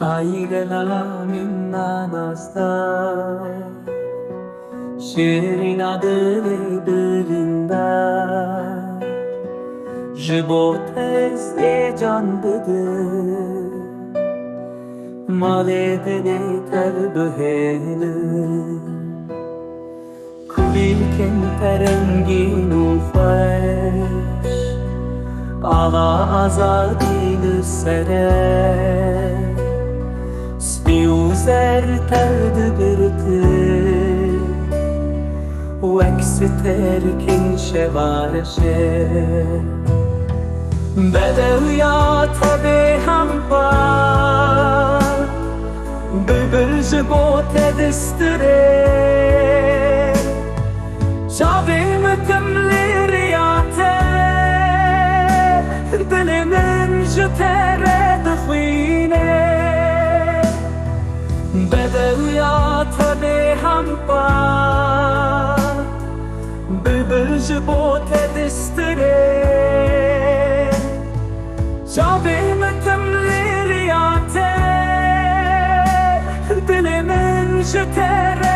Ailela minnanazda Şiirin adı dilinde Jibotez e canlıdır Maledeni terbüheli Kulilken terengin ufaş Ala azadil sere Spiuzer terdbirti Weksiterkin şevareşe Bedeviyat be hampa Bülbül jibote distire Şavim tümliriyate Dilimin jütere dıfine Bedeviyat be hampa Bülbül jibote distire Şavim tümliriyate Dilimin jütere